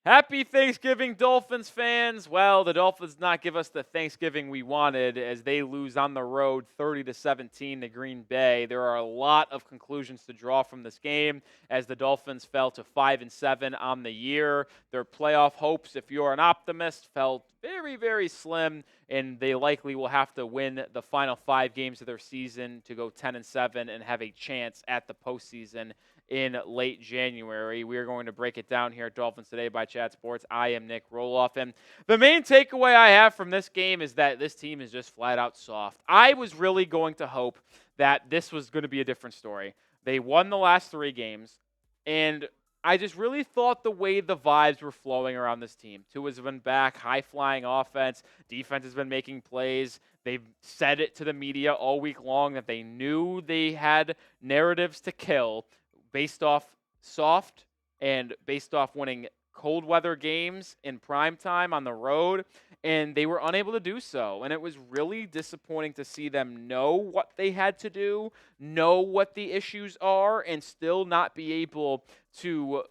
Happy Thanksgiving, Dolphins fans. Well, the Dolphins not give us the Thanksgiving we wanted as they lose on the road 30-17 to Green Bay. There are a lot of conclusions to draw from this game as the Dolphins fell to 5-7 on the year. Their playoff hopes, if you're an optimist, felt very, very slim, and they likely will have to win the final 5 games of their season to go 10-7 and have a chance at the postseason in late January. We are going to break it down here at Dolphins Today by Chat Sports. I am Nic Rohloff, and the main takeaway I have from this game is that this team is just flat out soft. I was really going to hope that this was going to be a different story. They won the last 3 games, and I just really thought the way the vibes were flowing around this team. Tua's been back, high-flying offense. Defense has been making plays. They've said it to the media all week long that they knew they had narratives to kill based off soft and based off winning cold weather games in prime time on the road, and they were unable to do so. And it was really disappointing to see them know what they had to do, know what the issues are, and still not be able to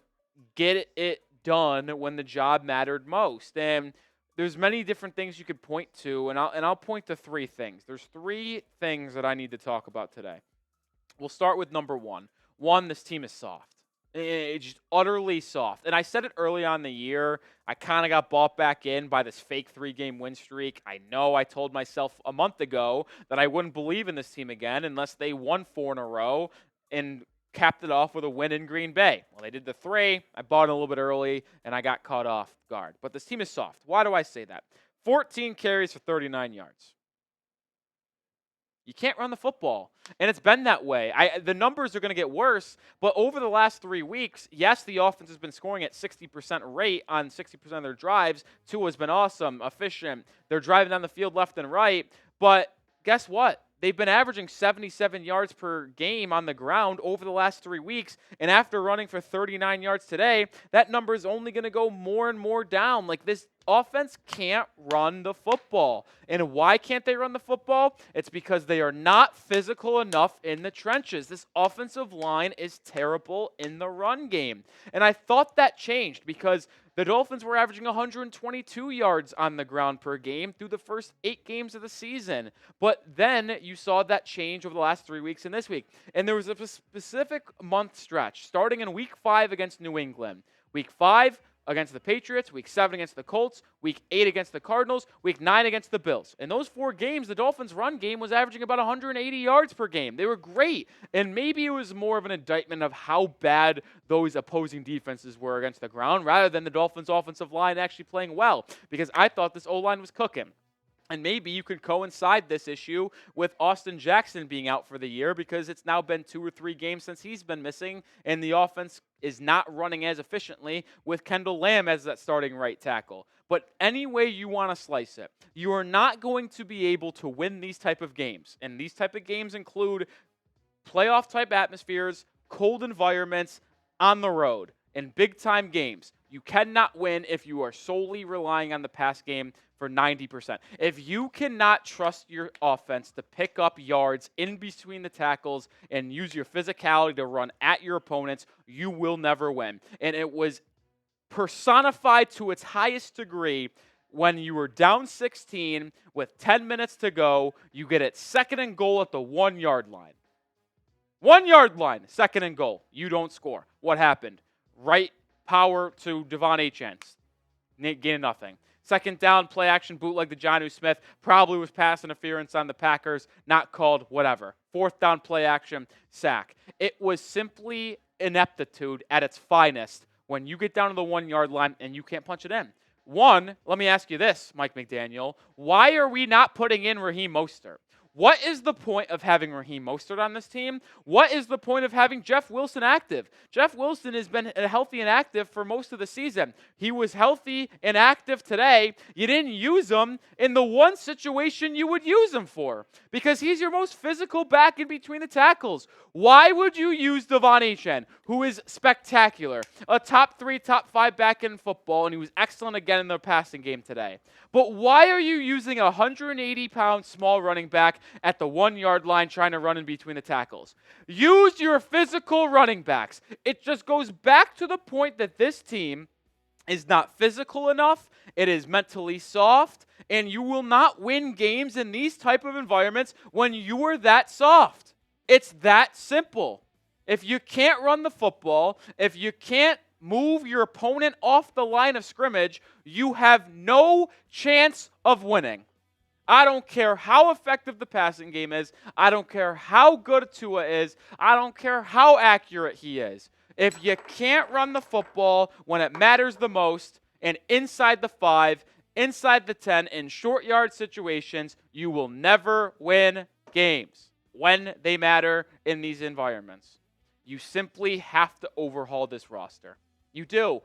get it done when the job mattered most. And there's many different things you could point to, and I'll point to 3 things. There's 3 things that I need to talk about today. We'll start with number 1. One, this team is soft. It's just utterly soft. And I said it early on in the year. I kind of got bought back in by this fake 3-game win streak. I know I told myself a month ago that I wouldn't believe in this team again unless they won 4 in a row and capped it off with a win in Green Bay. Well, they did the 3. I bought it a little bit early, and I got caught off guard. But this team is soft. Why do I say that? 14 carries for 39 yards. You can't run the football, and it's been that way. The numbers are going to get worse, but over the last 3 weeks, yes, the offense has been scoring at 60% rate on 60% of their drives. Tua's been awesome, efficient. They're driving down the field left and right, but guess what? They've been averaging 77 yards per game on the ground over the last 3 weeks, and after running for 39 yards today, that number is only going to go more and more down. Like, this offense can't run the football. And why can't they run the football? It's because they are not physical enough in the trenches. This offensive line is terrible in the run game. And I thought that changed because the Dolphins were averaging 122 yards on the ground per game through the first 8 games of the season. But then you saw that change over the last 3 weeks and this week. And there was a specific month stretch starting in Week 5 against New England. Week 5 against the Patriots, Week 7 against the Colts, Week 8 against the Cardinals, Week 9 against the Bills. In those 4 games, the Dolphins' run game was averaging about 180 yards per game. They were great, and maybe it was more of an indictment of how bad those opposing defenses were against the ground rather than the Dolphins' offensive line actually playing well, because I thought this O-line was cooking. And maybe you could coincide this issue with Austin Jackson being out for the year because it's now been 2 or 3 games since he's been missing, and the offense is not running as efficiently with Kendall Lamb as that starting right tackle. But any way you want to slice it, you are not going to be able to win these type of games. And these type of games include playoff-type atmospheres, cold environments, on the road, in big-time games. You cannot win if you are solely relying on the pass game for 90%. If you cannot trust your offense to pick up yards in between the tackles and use your physicality to run at your opponents, you will never win. And it was personified to its highest degree when you were down 16 with 10 minutes to go. You get it 2nd and goal at the 1-yard line. 1-yard line, 2nd and goal. You don't score. What happened? Right power to Devon Achane. Gain nothing. 2nd down, play action, bootleg to Jonnu Smith. Probably was pass interference on the Packers. Not called, whatever. 4th down, play action, sack. It was simply ineptitude at its finest when you get down to the 1-yard line and you can't punch it in. One, let me ask you this, Mike McDaniel. Why are we not putting in Raheem Mostert? What is the point of having Raheem Mostert on this team? What is the point of having Jeff Wilson active? Jeff Wilson has been healthy and active for most of the season. He was healthy and active today. You didn't use him in the one situation you would use him for because he's your most physical back in between the tackles. Why would you use Devon Achane, who is spectacular, a top 3, top 5 back in football, and he was excellent again in the passing game today? But why are you using a 180-pound small running back at the 1-yard line trying to run in between the tackles? Use your physical running backs. It just goes back to the point that this team is not physical enough. It is mentally soft, and you will not win games in these type of environments when you are that soft. It's that simple. If you can't run the football, if you can't move your opponent off the line of scrimmage, you have no chance of winning. I don't care how effective the passing game is. I don't care how good Tua is. I don't care how accurate he is. If you can't run the football when it matters the most and inside the 5, inside the 10, in short yard situations, you will never win games when they matter in these environments. You simply have to overhaul this roster. You do.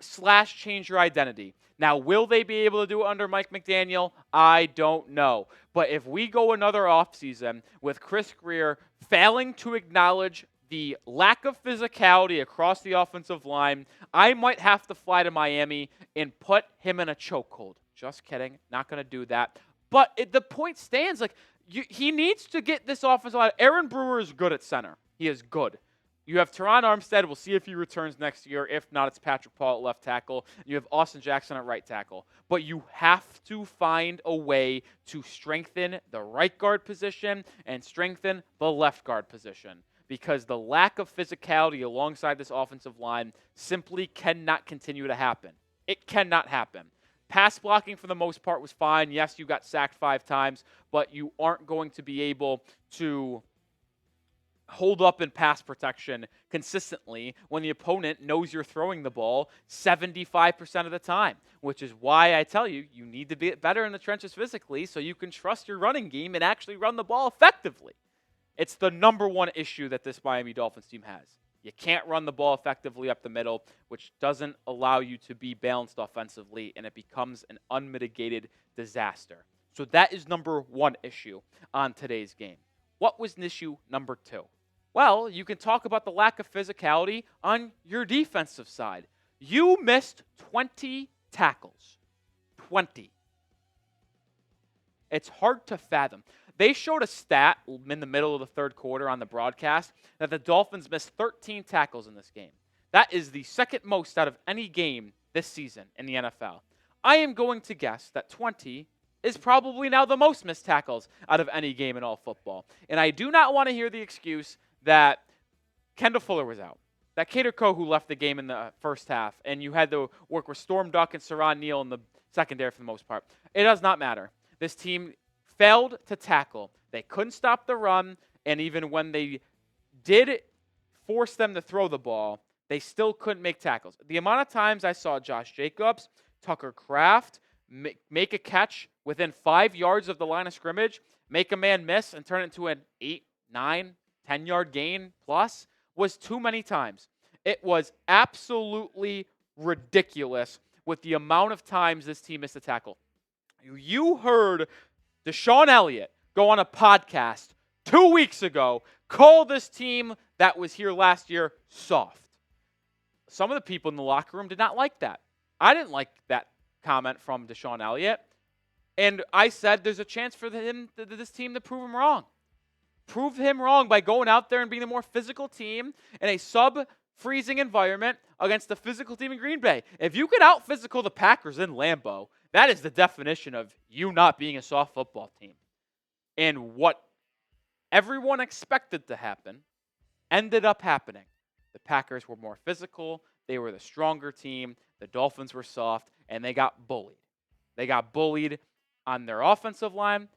/ change your identity. Now, will they be able to do it under Mike McDaniel? I don't know. But if we go another offseason with Chris Grier failing to acknowledge the lack of physicality across the offensive line, I might have to fly to Miami and put him in a chokehold. Just kidding. Not going to do that. But the point stands. He needs to get this offensive line. Aaron Brewer is good at center. He is good. You have Teron Armstead. We'll see if he returns next year. If not, it's Patrick Paul at left tackle. You have Austin Jackson at right tackle. But you have to find a way to strengthen the right guard position and strengthen the left guard position, because the lack of physicality alongside this offensive line simply cannot continue to happen. It cannot happen. Pass blocking for the most part was fine. Yes, you got sacked 5 times, but you aren't going to be able to hold up in pass protection consistently when the opponent knows you're throwing the ball 75% of the time, which is why I tell you, you need to be better in the trenches physically so you can trust your running game and actually run the ball effectively. It's the number one issue that this Miami Dolphins team has. You can't run the ball effectively up the middle, which doesn't allow you to be balanced offensively, and it becomes an unmitigated disaster. So that is number one issue on today's game. What was issue number 2? Well, you can talk about the lack of physicality on your defensive side. You missed 20 tackles. 20. It's hard to fathom. They showed a stat in the middle of the third quarter on the broadcast that the Dolphins missed 13 tackles in this game. That is the second most out of any game this season in the NFL. I am going to guess that 20 is probably now the most missed tackles out of any game in all football. And I do not want to hear the excuse that Kendall Fuller was out, that Kader Kohou left the game in the first half, and you had to work with Storm Duck and Saran Neal in the secondary for the most part. It does not matter. This team failed to tackle. They couldn't stop the run, and even when they did force them to throw the ball, they still couldn't make tackles. The amount of times I saw Josh Jacobs, Tucker Kraft make a catch within 5 yards of the line of scrimmage, make a man miss, and turn it into an 8, 9, 10-yard gain plus was too many times. It was absolutely ridiculous with the amount of times this team missed a tackle. You heard Deshaun Elliott go on a podcast 2 weeks ago, call this team that was here last year soft. Some of the people in the locker room did not like that. I didn't like that comment from Deshaun Elliott. And I said there's a chance for this team to prove him wrong. Prove him wrong by going out there and being a more physical team in a sub-freezing environment against the physical team in Green Bay. If you could out-physical the Packers in Lambeau, that is the definition of you not being a soft football team. And what everyone expected to happen ended up happening. The Packers were more physical. They were the stronger team. The Dolphins were soft, and they got bullied. They got bullied on their offensive line.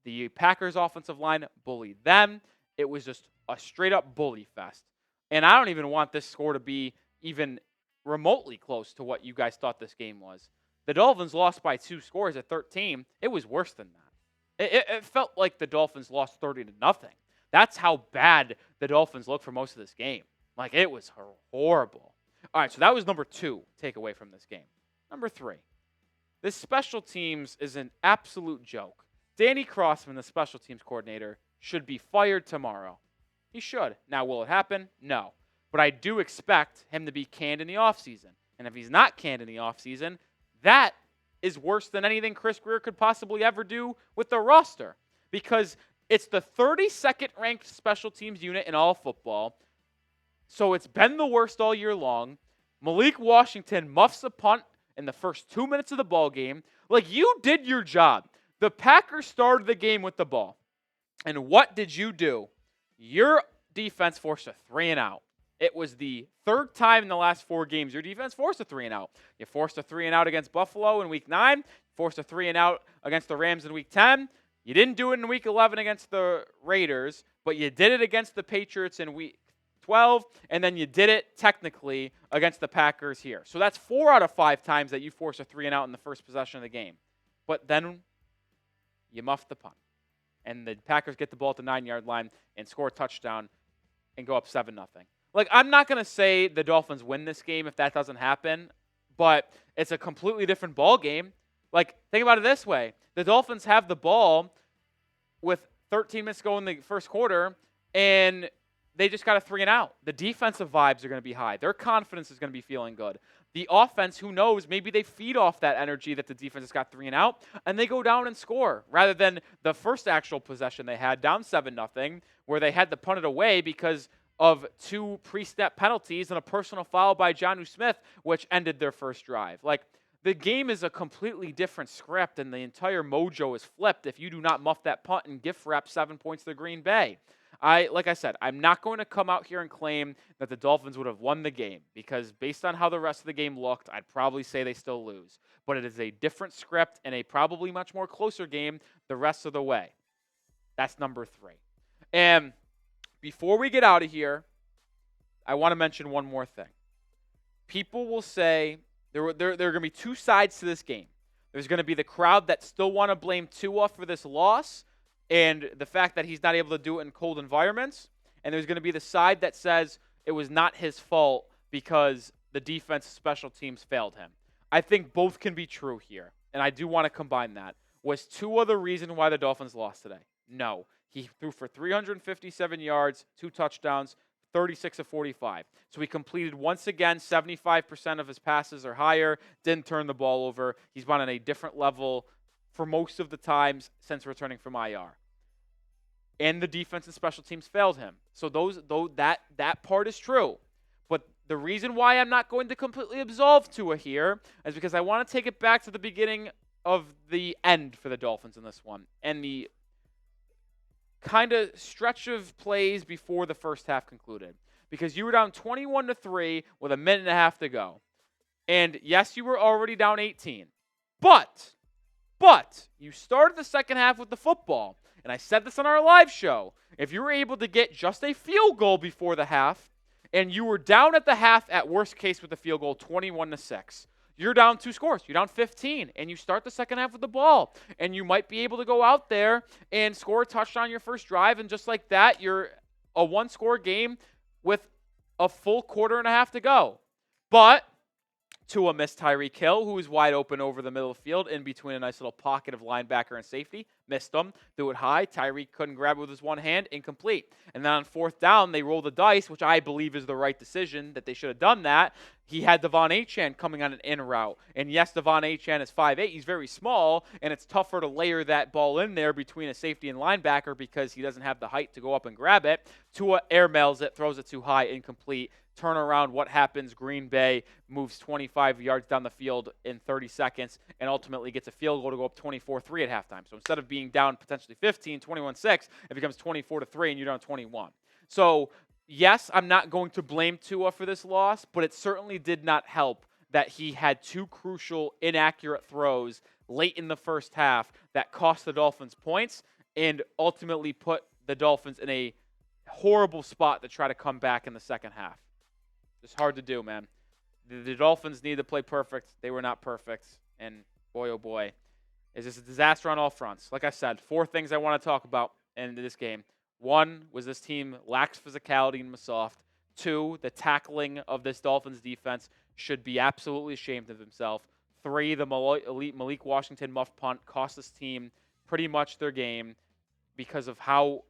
The Packers' offensive line bullied them. It was just a straight-up bully fest. And I don't even want this score to be even remotely close to what you guys thought this game was. The Dolphins lost by 2 scores at 13. It was worse than that. It felt like the Dolphins lost 30-0. That's how bad the Dolphins looked for most of this game. Like, it was horrible. All right, so that was number 2 takeaway from this game. Number 3, this special teams is an absolute joke. Danny Crossman, the special teams coordinator, should be fired tomorrow. He should. Now, will it happen? No. But I do expect him to be canned in the offseason. And if he's not canned in the offseason, that is worse than anything Chris Grier could possibly ever do with the roster. Because it's the 32nd ranked special teams unit in all football. So it's been the worst all year long. Malik Washington muffs a punt in the first 2 minutes of the ball game. Like, you did your job. The Packers started the game with the ball. And what did you do? Your defense forced a 3-and-out. It was the third time in the last 4 games your defense forced a 3-and-out. You forced a 3-and-out against Buffalo in Week 9. Forced a 3-and-out against the Rams in Week 10. You didn't do it in Week 11 against the Raiders, but you did it against the Patriots in Week 12, and then you did it technically against the Packers here. So that's 4 out of 5 times that you forced a 3-and-out in the first possession of the game. But then you muffed the punt. And the Packers get the ball at the 9-yard line and score a touchdown and go up 7-0. Like, I'm not going to say the Dolphins win this game if that doesn't happen, but it's a completely different ball game. Like, think about it this way. The Dolphins have the ball with 13 minutes to go in the first quarter, and they just got a 3-and-out. The defensive vibes are going to be high. Their confidence is going to be feeling good. The offense, who knows, maybe they feed off that energy that the defense has got 3-and-out, and they go down and score, rather than the first actual possession they had, down 7-0, where they had to punt it away because of 2 pre-snap penalties and a personal foul by Jonnu Smith, which ended their first drive. Like, the game is a completely different script, and the entire mojo is flipped if you do not muff that punt and gift wrap 7 points to Green Bay. Like I said, I'm not going to come out here and claim that the Dolphins would have won the game, because based on how the rest of the game looked, I'd probably say they still lose. But it is a different script and a probably much more closer game the rest of the way. That's number 3. And before we get out of here, I want to mention one more thing. People will say there are going to be 2 sides to this game. There's going to be the crowd that still want to blame Tua for this loss and the fact that he's not able to do it in cold environments. And there's going to be the side that says it was not his fault because the defense special teams failed him. I think both can be true here, and I do want to combine that. Was Tua the reason why the Dolphins lost today? No. He threw for 357 yards, 2 touchdowns, 36 of 45. So he completed, once again, 75% of his passes or higher, didn't turn the ball over. He's been on a different level for most of the times since returning from IR. And the defense and special teams failed him. So that part is true. But the reason why I'm not going to completely absolve Tua here is because I want to take it back to the beginning of the end for the Dolphins in this one, and the kind of stretch of plays before the first half concluded. Because you were down 21-3 with a minute and a half to go. And yes, you were already down 18. But you started the second half with the football. And I said this on our live show. If you were able to get just a field goal before the half, and you were down at the half at worst case with the field goal 21-6, you're down 2 scores. You're down 15, and you start the second half with the ball. And you might be able to go out there and score a touchdown on your first drive, and just like that, you're a 1-score game with a full quarter and a half to go. But Tua missed Tyreek Hill, who was wide open over the middle of the field in between a nice little pocket of linebacker and safety. Missed him. Threw it high. Tyreek couldn't grab it with his one hand. Incomplete. And then on 4th down, they rolled the dice, which I believe is the right decision, that they should have done that. He had Devon Achane coming on an in route. And yes, Devon Achane is 5'8". He's very small, and it's tougher to layer that ball in there between a safety and linebacker because he doesn't have the height to go up and grab it. Tua airmails it, throws it too high, incomplete. Turnaround, what happens? Green Bay moves 25 yards down the field in 30 seconds and ultimately gets a field goal to go up 24-3 at halftime. So instead of being down potentially 15, 21-6, it becomes 24-3 and you're down 21. So yes, I'm not going to blame Tua for this loss, but it certainly did not help that he had 2 crucial inaccurate throws late in the first half that cost the Dolphins points and ultimately put the Dolphins in a horrible spot to try to come back in the second half. It's hard to do, man. The Dolphins need to play perfect. They were not perfect. And boy, oh boy, is this a disaster on all fronts. Like I said, 4 things I want to talk about in this game. 1 was this team lacks physicality and was soft. 2, the tackling of this Dolphins defense should be absolutely ashamed of himself. 3, the elite Malik Washington muff punt cost this team pretty much their game because of how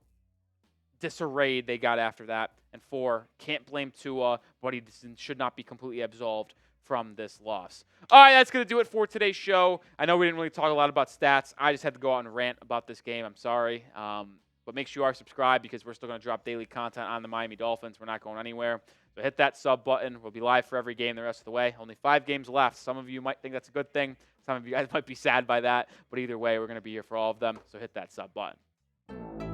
disarrayed they got after that. And 4, can't blame Tua, but he should not be completely absolved from this loss. All right, that's going to do it for today's show. I know we didn't really talk a lot about stats. I just had to go out and rant about this game. I'm sorry. But make sure you are subscribed because we're still going to drop daily content on the Miami Dolphins. We're not going anywhere. So hit that sub button. We'll be live for every game the rest of the way. Only 5 games left. Some of you might think that's a good thing. Some of you guys might be sad by that. But either way, we're going to be here for all of them. So hit that sub button.